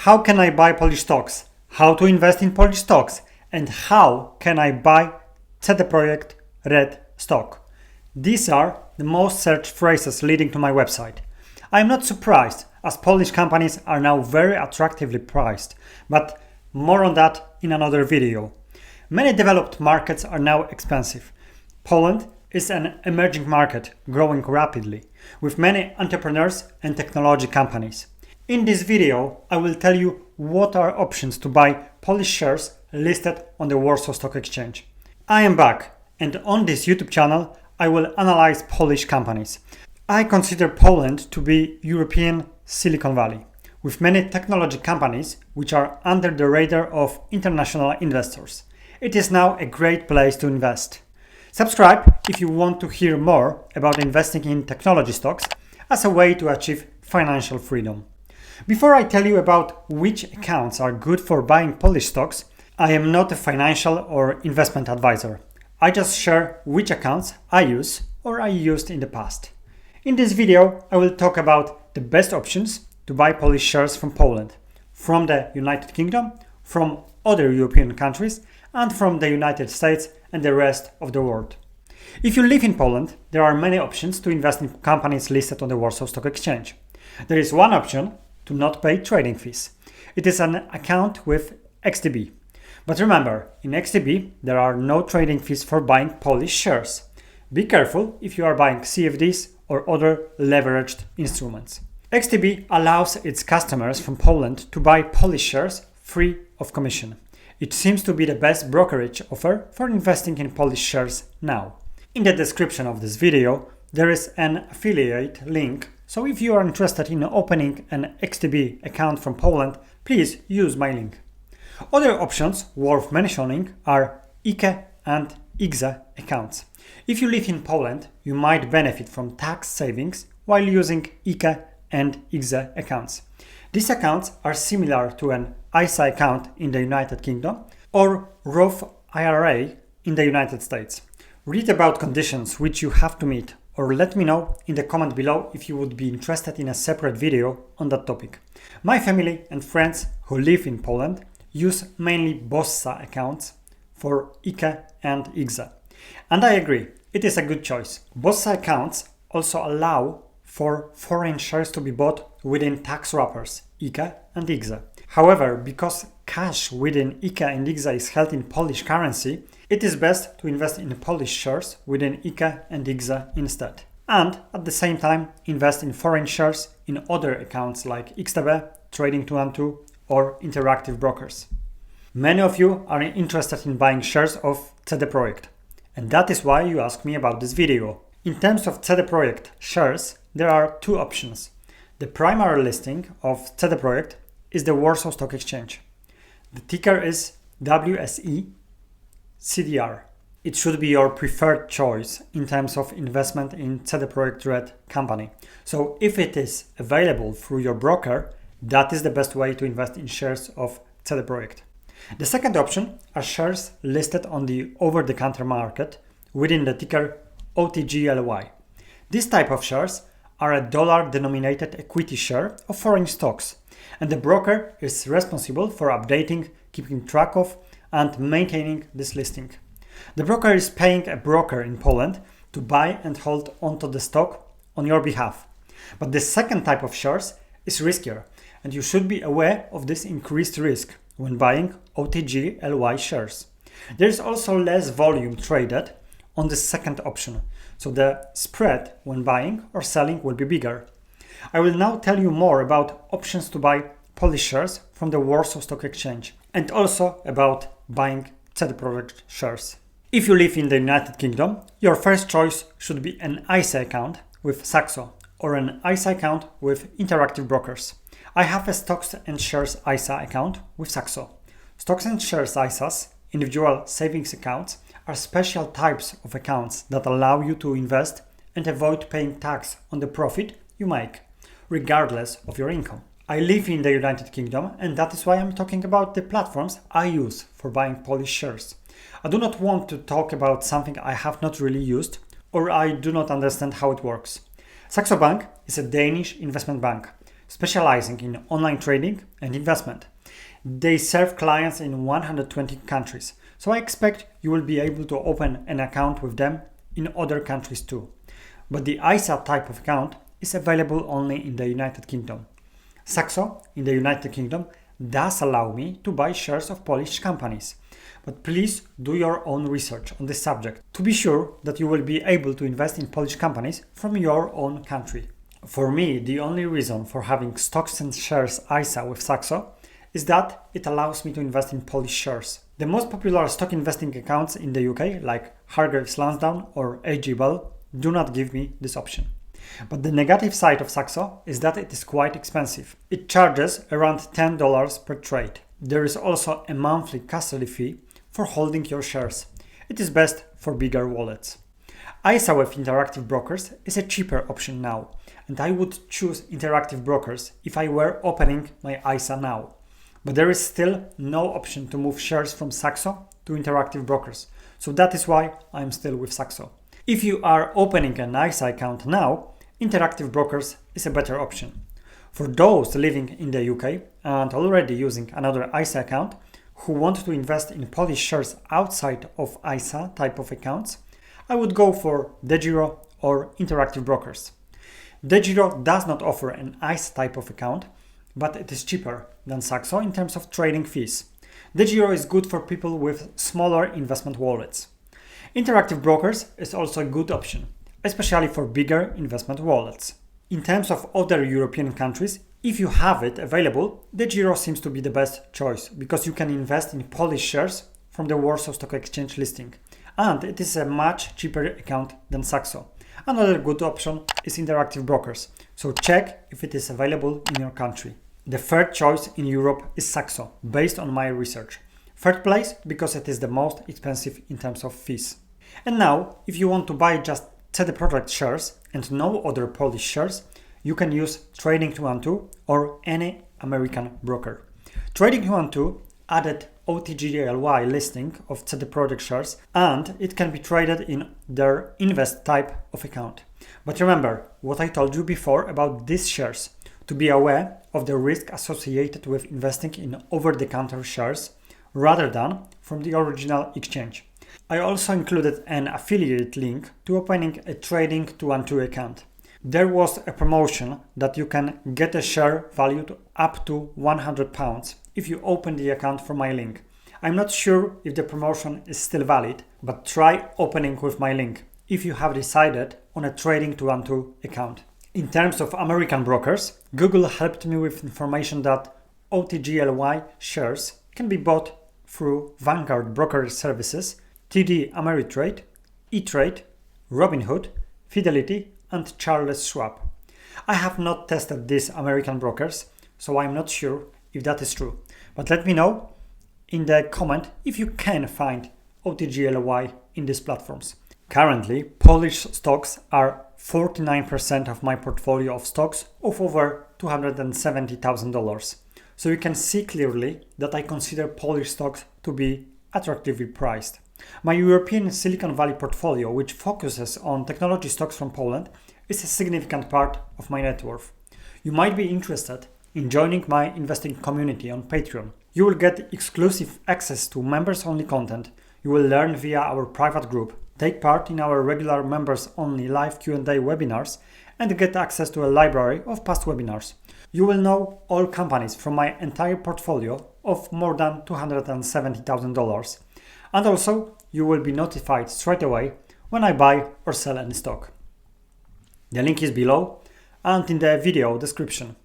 How can I buy Polish stocks? How to invest in Polish stocks? And how can I buy IKZE Projekt red stock? These are the most searched phrases leading to my website. I am not surprised, as Polish companies are now very attractively priced, but more on that in another video. Many developed markets are now expensive. Poland is an emerging market growing rapidly, with many entrepreneurs and technology companies. In this video, I will tell you what are options to buy Polish shares listed on the Warsaw Stock Exchange. I am back, and on this YouTube channel, I will analyze Polish companies. I consider Poland to be European Silicon Valley, with many technology companies which are under the radar of international investors. It is now a great place to invest. Subscribe if you want to hear more about investing in technology stocks as a way to achieve financial freedom. Before I tell you about which accounts are good for buying Polish stocks, I am not a financial or investment advisor. I just share which accounts I use or I used in the past. In this video, I will talk about the best options to buy Polish shares from Poland, from the United Kingdom, from other European countries, and from the United States and the rest of the world. If you live in Poland, there are many options to invest in companies listed on the Warsaw Stock Exchange. There is one option to not pay trading fees. It is an account with XTB. But remember, in XTB, there are no trading fees for buying Polish shares. Be careful if you are buying CFDs or other leveraged instruments. XTB allows its customers from Poland to buy Polish shares free of commission. It seems to be the best brokerage offer for investing in Polish shares now. In the description of this video, there is an affiliate link, so if you are interested in opening an XTB account from Poland, please use my link. Other options worth mentioning are IKZE and IKZE accounts. If you live in Poland, you might benefit from tax savings while using IKZE and IKZE accounts. These accounts are similar to an ISA account in the United Kingdom or Roth IRA in the United States. Read about conditions which you have to meet, or let me know in the comment below if you would be interested in a separate video on that topic. My family and friends who live in Poland use mainly Bossa accounts for IKZE and IKZE. And I agree, it is a good choice. Bossa accounts also allow for foreign shares to be bought within tax wrappers, IKZE and IKZE. However, because cash within IKZE and IKZE is held in Polish currency, it is best to invest in Polish shares within IKZE and IKZE instead. And at the same time, invest in foreign shares in other accounts like XTB, Trading 212, or Interactive Brokers. Many of you are interested in buying shares of IKZE Projekt, and that is why you asked me about this video. In terms of IKZE Projekt shares, there are two options. The primary listing of IKZE Projekt is the Warsaw Stock Exchange. The ticker is WSE CDR. It should be your preferred choice in terms of investment in IKZE Projekt Red company. So if it is available through your broker, that is the best way to invest in shares of IKZE Projekt. The second option are shares listed on the over-the-counter market within the ticker OTGLY. This type of shares are a dollar-denominated equity share of foreign stocks, and the broker is responsible for updating, keeping track of, and maintaining this listing. The broker is paying a broker in Poland to buy and hold onto the stock on your behalf. But the second type of shares is riskier, and you should be aware of this increased risk when buying OTGLY shares. There is also less volume traded on the second option, so the spread when buying or selling will be bigger. I will now tell you more about options to buy Polish shares from the Warsaw Stock Exchange and also about buying IKZE Projekt shares. If you live in the United Kingdom, your first choice should be an ISA account with Saxo or an ISA account with Interactive Brokers. I have a Stocks and Shares ISA account with Saxo. Stocks and Shares ISAs, individual savings accounts, are special types of accounts that allow you to invest and avoid paying tax on the profit you make, regardless of your income. I live in the United Kingdom, and that is why I'm talking about the platforms I use for buying Polish shares. I do not want to talk about something I have not really used or I do not understand how it works. Saxo Bank is a Danish investment bank. specializing in online trading and investment. They serve clients in 120 countries, so I expect you will be able to open an account with them in other countries too. But the ISA type of account is available only in the United Kingdom. Saxo in the United Kingdom does allow me to buy shares of Polish companies. But please do your own research on this subject to be sure that you will be able to invest in Polish companies from your own country. For me, the only reason for having stocks and shares ISA with Saxo is that it allows me to invest in Polish shares. The most popular stock investing accounts in the UK, like Hargreaves Lansdowne or AGBL, do not give me this option. But the negative side of Saxo is that it is quite expensive. It charges around $10 per trade. There is also a monthly custody fee for holding your shares. It is best for bigger wallets. ISA with Interactive Brokers is a cheaper option now, and I would choose Interactive Brokers if I were opening my ISA now. But there is still no option to move shares from Saxo to Interactive Brokers, so that is why I am still with Saxo. If you are opening an ISA account now, Interactive Brokers is a better option. For those living in the UK and already using another ISA account who want to invest in Polish shares outside of ISA type of accounts, I would go for DEGIRO or Interactive Brokers. DEGIRO does not offer an ISA type of account, but it is cheaper than Saxo in terms of trading fees. DEGIRO is good for people with smaller investment wallets. Interactive Brokers is also a good option, especially for bigger investment wallets. In terms of other European countries, if you have it available, DEGIRO seems to be the best choice because you can invest in Polish shares from the Warsaw Stock Exchange listing, and it is a much cheaper account than Saxo. Another good option is Interactive Brokers, so check if it is available in your country. The third choice in Europe is Saxo, based on my research. Third place because it is the most expensive in terms of fees. And now, if you want to buy just IKZE Projekt shares and no other Polish shares, you can use Trading212 or any American broker. Trading212 added OTGLY listing of IKZE Projekt shares, and it can be traded in their invest type of account. But remember what I told you before about these shares, to be aware of the risk associated with investing in over-the-counter shares rather than from the original exchange. I also included an affiliate link to opening a Trading212 account. There was a promotion that you can get a share valued up to £100 if you open the account from my link. I'm not sure if the promotion is still valid, but try opening with my link if you have decided on a Trading212 account. In terms of American brokers, Google helped me with information that OTGLY shares can be bought through Vanguard Broker Services, TD Ameritrade, E-Trade, Robinhood, Fidelity, and Charles Schwab. I have not tested these American brokers, so I'm not sure if that is true. But let me know in the comment if you can find OTGLY in these platforms. Currently, Polish stocks are 49% of my portfolio of stocks of over $270,000. So you can see clearly that I consider Polish stocks to be attractively priced. My European Silicon Valley portfolio, which focuses on technology stocks from Poland, is a significant part of my net worth. You might be interested in joining my investing community on Patreon. You will get exclusive access to members-only content. You will learn via our private group, take part in our regular members-only live Q&A webinars, and get access to a library of past webinars. You will know all companies from my entire portfolio of more than $270,000. And also, you will be notified straight away when I buy or sell any stock. The link is below and in the video description.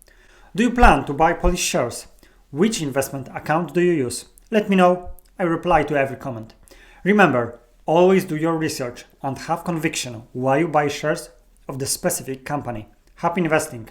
Do you plan to buy Polish shares? Which investment account do you use? Let me know. I reply to every comment. Remember, always do your research and have conviction why you buy shares of the specific company. Happy investing!